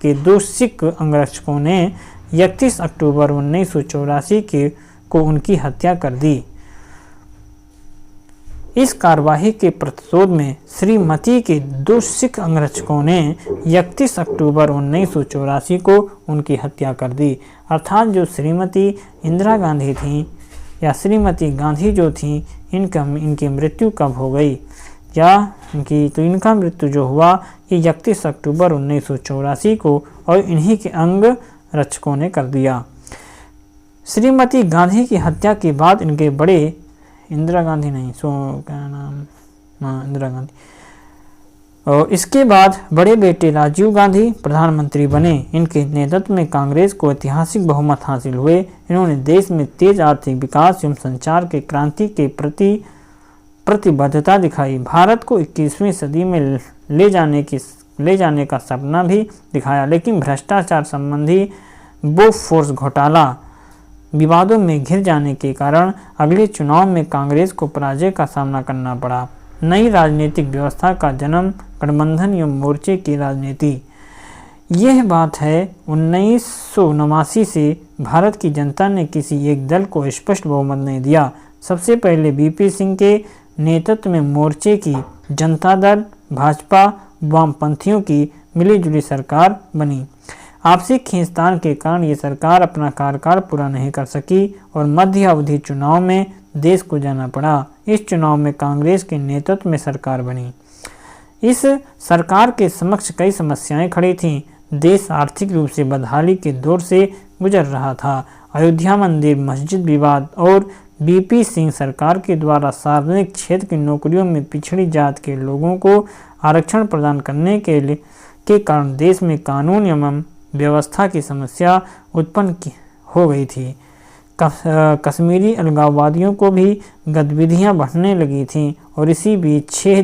के 2 सिख अंगरक्षकों ने 31 अक्टूबर 1984 को उनकी हत्या कर दी। इस कार्यवाही के प्रतिशोध में श्रीमती के 2 सिख अंगरक्षकों ने 31 अक्टूबर 1984 को उनकी हत्या कर दी। अर्थात जो श्रीमती इंदिरा गांधी थीं या श्रीमती गांधी जो थीं, इनकी मृत्यु कब हो गई या इनका मृत्यु जो हुआ ये 31 अक्टूबर 1984 को और इन्हीं के अंग रक्षकों ने कर दिया। श्रीमती गांधी की हत्या के बाद इनके बड़े इंदिरा गांधी और इसके बाद बड़े बेटे राजीव गांधी प्रधानमंत्री बने। इनके नेतृत्व में कांग्रेस को ऐतिहासिक बहुमत हासिल हुए। इन्होंने देश में तेज आर्थिक विकास एवं संचार के क्रांति के प्रति प्रतिबद्धता दिखाई। भारत को 21वीं सदी में ले जाने का सपना भी दिखाया, लेकिन भ्रष्टाचार संबंधी बोफोर्स घोटाला विवादों में घिर जाने के कारण अगले चुनाव में कांग्रेस को पराजय का सामना करना पड़ा। नई राजनीतिक व्यवस्था का जन्म, गठबंधन एवं मोर्चे की राजनीति। यह बात है 1989 से भारत की जनता ने किसी एक दल को स्पष्ट बहुमत नहीं दिया। सबसे पहले बीपी सिंह के नेतृत्व में मोर्चे की जनता दल, भाजपा, वामपंथियों की मिलीजुली सरकार बनी। आपसी खींचतान के कारण ये सरकार अपना कार्यकाल पूरा नहीं कर सकी और मध्य अवधि चुनाव में देश को जाना पड़ा। इस चुनाव में कांग्रेस के नेतृत्व में सरकार बनी। इस सरकार के समक्ष कई समस्याएं खड़ी थीं। देश आर्थिक रूप से बदहाली के दौर से गुजर रहा था। अयोध्या मंदिर मस्जिद विवाद और बीपी सिंह सरकार के द्वारा सार्वजनिक क्षेत्र की नौकरियों में पिछड़ी जात के लोगों को आरक्षण प्रदान करने के कारण देश में कानून एवं व्यवस्था की समस्या उत्पन्न हो गई थी। कश्मीरी अलगाववादियों को भी गतिविधियां बढ़ने लगी थीं और इसी बीच 6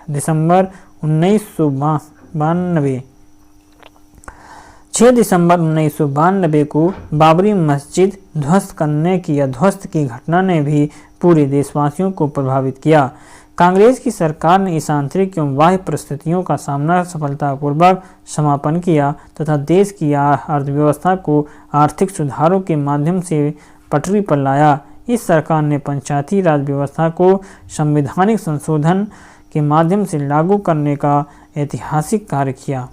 दिसंबर 1992 को बाबरी मस्जिद ध्वस्त की घटना ने भी पूरे देशवासियों को प्रभावित किया। कांग्रेस की सरकार ने इस आंतरिक एवं बाह्य परिस्थितियों का सामना सफलतापूर्वक समापन किया तथा देश की अर्थव्यवस्था को आर्थिक सुधारों के माध्यम से पटरी पर लाया। इस सरकार ने पंचायती राज व्यवस्था को संवैधानिक संशोधन के माध्यम से लागू करने का ऐतिहासिक कार्य किया।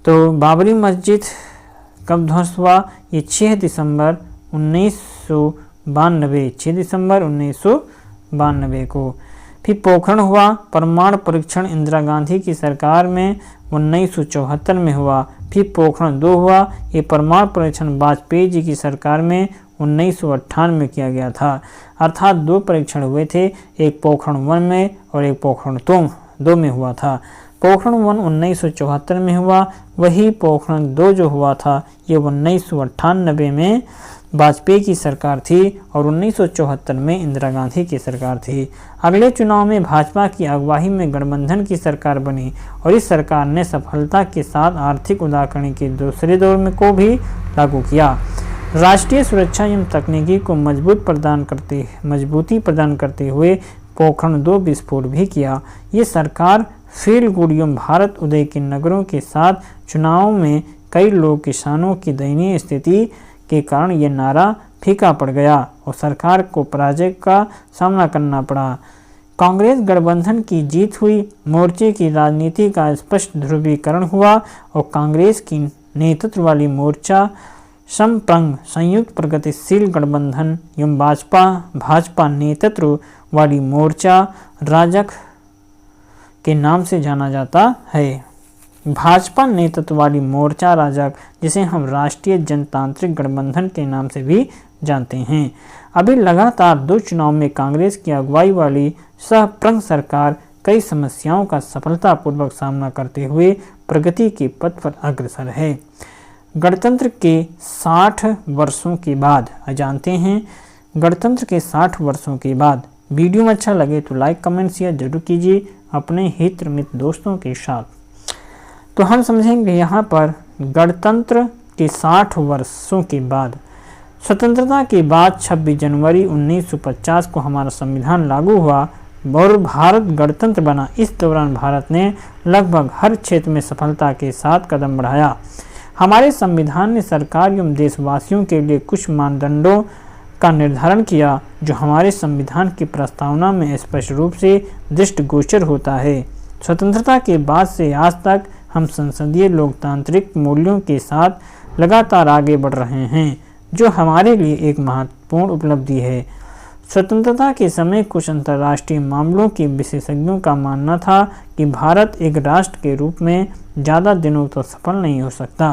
तो बाबरी मस्जिद कब ध्वस्त हुआ? ये 6 दिसंबर 1992 को। फिर पोखरण हुआ। परमाणु परीक्षण इंदिरा गांधी की सरकार में 1974 में हुआ। फिर पोखरण 2 हुआ। ये परमाणु परीक्षण वाजपेयी जी की सरकार में 1998 में किया गया था। अर्थात 2 परीक्षण हुए थे, एक पोखरण 1 में और एक पोखरण 2 में हुआ था। पोखरण 1 1974 में हुआ, वही पोखरण 2 जो हुआ था ये 1998 में वाजपेयी की सरकार थी और 1974 में इंदिरा गांधी की सरकार थी। अगले चुनाव में भाजपा की अगुवाई में गठबंधन की सरकार बनी और इस सरकार ने सफलता के साथ आर्थिक उदारीकरण के दूसरे दौर में को भी लागू किया। राष्ट्रीय सुरक्षा एवं तकनीकी को मजबूती प्रदान करते हुए पोखरण 2 विस्फोट भी किया। ये सरकार फील गुड एवं भारत उदय के नगरों के साथ चुनाव में कई लोग किसानों की दयनीय स्थिति के कारण ये नारा फीका पड़ गया और सरकार को पराजय का सामना करना पड़ा। कांग्रेस गठबंधन की जीत हुई। मोर्चे की राजनीति का स्पष्ट ध्रुवीकरण हुआ और कांग्रेस की नेतृत्व वाली मोर्चा समप्रंग संयुक्त प्रगतिशील गठबंधन एवं भाजपा नेतृत्व वाली मोर्चा राजग के नाम से जाना जाता है। भाजपा नेतृत्व वाली मोर्चा राजग, जिसे हम राष्ट्रीय जनतांत्रिक गठबंधन के नाम से भी जानते हैं, अभी लगातार 2 चुनाव में कांग्रेस की अगुवाई वाली समप्रंग सरकार कई समस्याओं का सफलतापूर्वक सामना करते हुए प्रगति के पथ पर अग्रसर है। गणतंत्र के 60 वर्षों के बाद जानते हैं, गणतंत्र के 60 वर्षों के बाद वीडियो में अच्छा लगे तो लाइक कमेंट शेयर जरूर कीजिए अपने हित मित्र दोस्तों के साथ। तो हम समझेंगे यहाँ पर गणतंत्र के 60 वर्षों के बाद, स्वतंत्रता के बाद 26 जनवरी 1950 को हमारा संविधान लागू हुआ और भारत गणतंत्र बना। इस दौरान भारत ने लगभग हर क्षेत्र में सफलता के साथ कदम बढ़ाया। हमारे संविधान ने सरकार एवं देशवासियों के लिए कुछ मानदंडों का निर्धारण किया जो हमारे संविधान की प्रस्तावना में स्पष्ट रूप से दृष्टिगोचर होता है। स्वतंत्रता के बाद से आज तक हम संसदीय लोकतांत्रिक मूल्यों के साथ लगातार आगे बढ़ रहे हैं, जो हमारे लिए एक महत्वपूर्ण उपलब्धि है। स्वतंत्रता के समय कुछ अंतर्राष्ट्रीय मामलों के विशेषज्ञों का मानना था कि भारत एक राष्ट्र के रूप में ज़्यादा दिनों तक सफल नहीं हो सकता,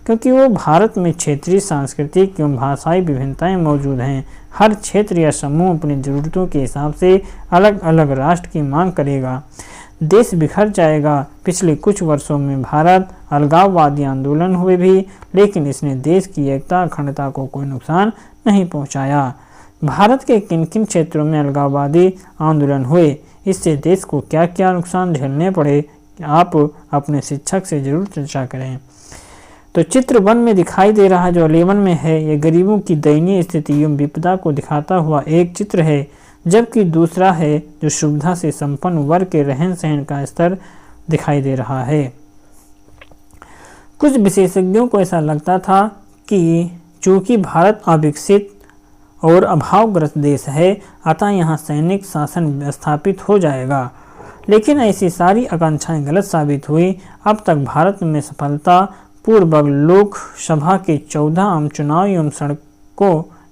क्योंकि वो भारत में क्षेत्रीय सांस्कृतिक एवं भाषाई विभिन्नताएं मौजूद हैं। हर क्षेत्र या समूह अपनी ज़रूरतों के हिसाब से अलग अलग राष्ट्र की मांग करेगा, देश बिखर जाएगा। पिछले कुछ वर्षों में भारत अलगाववादी आंदोलन हुए भी, लेकिन इसने देश की एकता अखंडता को कोई नुकसान नहीं पहुंचाया। भारत के किन किन क्षेत्रों में अलगाववादी आंदोलन हुए, इससे देश को क्या क्या नुकसान झेलने पड़े, आप अपने शिक्षक से जरूर चर्चा करें। तो चित्र 1 में दिखाई दे रहा जो 11 में है, ये गरीबों की दयनीय स्थिति एवं विपदा को दिखाता हुआ एक चित्र है, जबकि दूसरा है जो सुविधा से संपन्न वर्ग के रहन सहन का स्तर दिखाई दे रहा है। कुछ विशेषज्ञों को ऐसा लगता था कि चूंकि भारत अविकसित और अभावग्रस्त देश है, अतः यहाँ सैनिक शासन स्थापित हो जाएगा, लेकिन ऐसी सारी आकांक्षाएं गलत साबित हुई। अब तक भारत में सफलता पूर्वक लोकसभा के 14 आम चुनाव एवं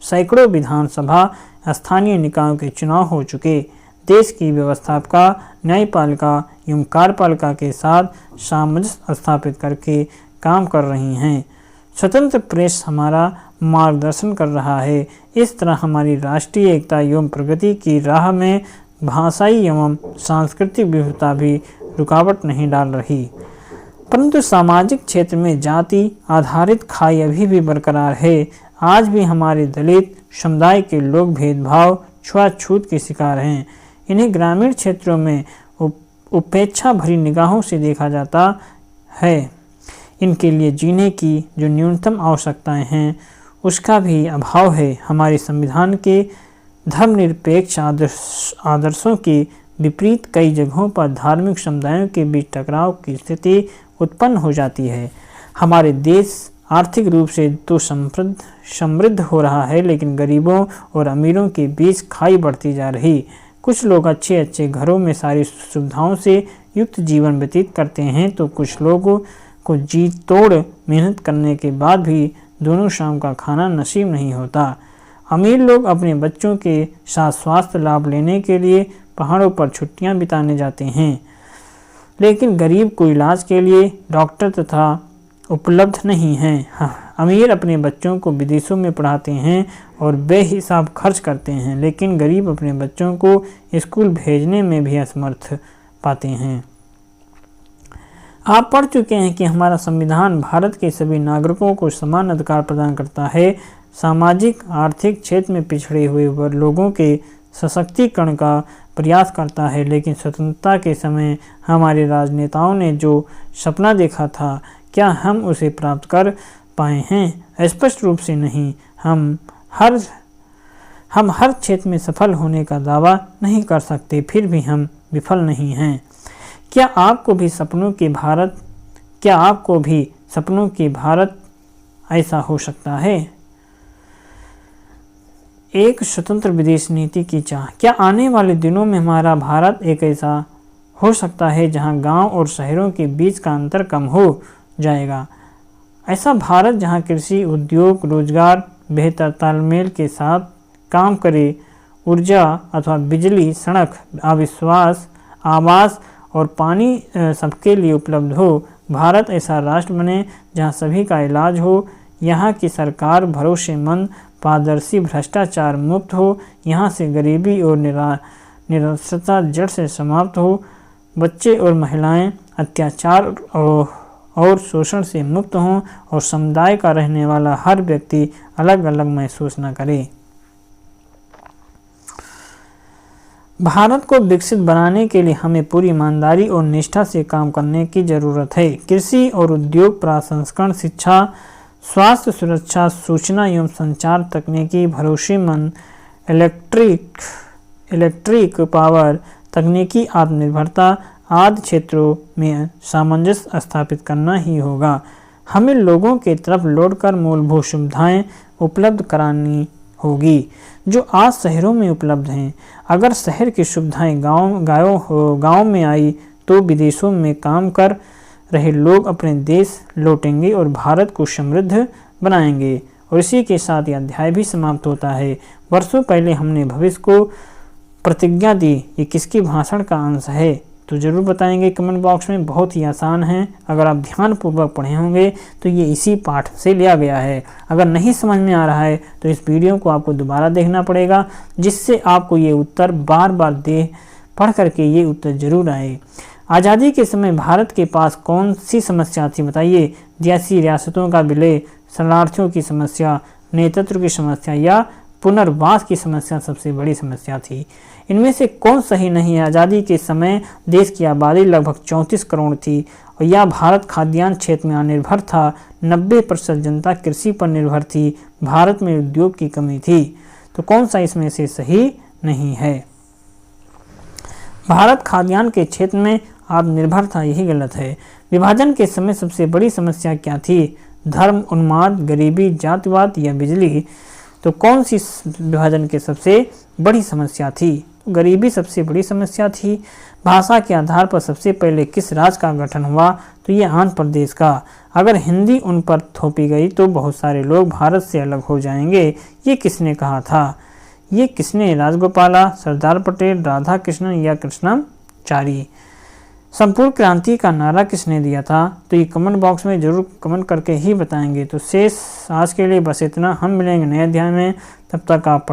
सैकड़ों विधानसभा स्थानीय निकायों के चुनाव हो चुके। देश की व्यवस्थापिका न्यायपालिका एवं कार्यपालिका के साथ सामंजस्य स्थापित करके काम कर रही हैं। स्वतंत्र प्रेस हमारा मार्गदर्शन कर रहा है। इस तरह हमारी राष्ट्रीय एकता एवं प्रगति की राह में भाषाई एवं सांस्कृतिक विविधता भी रुकावट नहीं डाल रही, परंतु सामाजिक क्षेत्र में जाति आधारित खाई अभी भी बरकरार है। आज भी हमारे दलित समुदाय के लोग भेदभाव छुआछूत के शिकार हैं। इन्हें ग्रामीण क्षेत्रों में उपेक्षा भरी निगाहों से देखा जाता है। इनके लिए जीने की जो न्यूनतम आवश्यकताएं हैं उसका भी अभाव है। हमारे संविधान के धर्मनिरपेक्ष आदर्शों के विपरीत कई जगहों पर धार्मिक समुदायों के बीच टकराव की स्थिति उत्पन्न हो जाती है। हमारे देश आर्थिक रूप से तो समृद्ध हो रहा है, लेकिन गरीबों और अमीरों के बीच खाई बढ़ती जा रही। कुछ लोग अच्छे घरों में सारी सुविधाओं से युक्त जीवन व्यतीत करते हैं, तो कुछ लोगों को जी तोड़ मेहनत करने के बाद भी दोनों शाम का खाना नसीब नहीं होता। अमीर लोग अपने बच्चों के साथ स्वास्थ्य लाभ लेने के लिए पहाड़ों पर छुट्टियां बिताने जाते हैं, लेकिन गरीब को इलाज के लिए डॉक्टर तथा उपलब्ध नहीं हैं। अमीर अपने बच्चों को विदेशों में पढ़ाते हैं और बेहिसाब खर्च करते हैं, लेकिन गरीब अपने बच्चों को स्कूल भेजने में भी असमर्थ पाते हैं। आप पढ़ चुके हैं कि हमारा संविधान भारत के सभी नागरिकों को समान अधिकार प्रदान करता है। सामाजिक आर्थिक क्षेत्र में पिछड़े हुए लोगों के सशक्तिकरण का प्रयास करता है, लेकिन स्वतंत्रता के समय हमारे राजनेताओं ने जो सपना देखा था, क्या हम उसे प्राप्त कर पाए हैं? स्पष्ट रूप से नहीं। हम हर क्षेत्र में सफल होने का दावा नहीं कर सकते, फिर भी हम विफल नहीं हैं। क्या आपको भी सपनों के भारत ऐसा हो सकता है? एक स्वतंत्र विदेश नीति की चाह। क्या आने वाले दिनों में हमारा भारत एक ऐसा हो सकता है जहां गांव और शहरों के बीच का अंतर कम हो जाएगा? ऐसा भारत जहां कृषि, उद्योग, रोजगार बेहतर तालमेल के साथ काम करे, ऊर्जा अथवा बिजली, सड़क, अविश्वास, आवास और पानी सबके लिए उपलब्ध हो। भारत ऐसा राष्ट्र बने जहां सभी का इलाज हो, यहाँ की सरकार भरोसेमंद, पारदर्शी, भ्रष्टाचार मुक्त हो, यहाँ से गरीबी और निरक्षरता जड़ से समाप्त हो, बच्चे और महिलाएं अत्याचार और शोषण से मुक्त हों और समुदाय का रहने वाला हर व्यक्ति अलग अलग महसूस न करे। भारत को विकसित बनाने के लिए हमें पूरी ईमानदारी और निष्ठा से काम करने की जरूरत है। कृषि और उद्योग, प्रसंस्करण, शिक्षा, स्वास्थ्य सुरक्षा, सूचना एवं संचार तकनीकी, भरोसेमंद इलेक्ट्रिक पावर, तकनीकी आत्मनिर्भरता आदि क्षेत्रों में सामंजस्य स्थापित करना ही होगा। हमें लोगों के तरफ लौटकर मूलभूत सुविधाएं उपलब्ध करानी होगी जो आज शहरों में उपलब्ध हैं। अगर शहर की सुविधाएं गाँव में आई तो विदेशों में काम कर रहे लोग अपने देश लौटेंगे और भारत को समृद्ध बनाएंगे। और इसी के साथ यह अध्याय भी समाप्त होता है। वर्षों पहले हमने भविष्य को प्रतिज्ञा दी, ये किसकी भाषण का अंश है तो ज़रूर बताएंगे कमेंट बॉक्स में। बहुत ही आसान है, अगर आप ध्यानपूर्वक पढ़े होंगे तो ये इसी पाठ से लिया गया है। अगर नहीं समझ में आ रहा है तो इस वीडियो को आपको दोबारा देखना पड़ेगा, जिससे आपको ये उत्तर बार बार पढ़ करके ये उत्तर जरूर आए। आज़ादी के समय भारत के पास कौन सी समस्या थी बताइए? जैसी रियासतों का विलय, शरणार्थियों की समस्या, नेतृत्व की समस्या या पुनर्वास की समस्या सबसे बड़ी समस्या थी। इनमें से कौन सही नहीं है? आज़ादी के समय देश की आबादी लगभग 34 करोड़ थी और यह भारत खाद्यान्न क्षेत्र में आत्मनिर्भर था। 90% जनता कृषि पर निर्भर थी। भारत में उद्योग की कमी थी। तो कौन सा इसमें से सही नहीं है? भारत खाद्यान्न के क्षेत्र में आत्मनिर्भर था, यही गलत है। विभाजन के समय सबसे बड़ी समस्या क्या थी? धर्म, उन्माद, गरीबी, जातिवाद या बिजली? तो कौन सी विभाजन के सबसे बड़ी समस्या थी? गरीबी सबसे बड़ी समस्या थी। भाषा के आधार पर सबसे पहले किस राज्य का गठन हुआ? तो ये आंध्र प्रदेश का। अगर हिंदी उन पर थोपी गई तो बहुत सारे लोग भारत से अलग हो जाएंगे, ये किसने कहा था? ये किसने? राजगोपाला, सरदार पटेल, राधा कृष्णन या कृष्णाचारी? संपूर्ण क्रांति का नारा किसने दिया था? तो ये कमेंट बॉक्स में जरूर कमेंट करके ही बताएंगे। तो शेष आज के लिए बस इतना। हम मिलेंगे नए अध्याय में, तब तक आप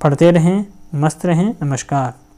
पढ़ते रहें, मस्त रहें। नमस्कार।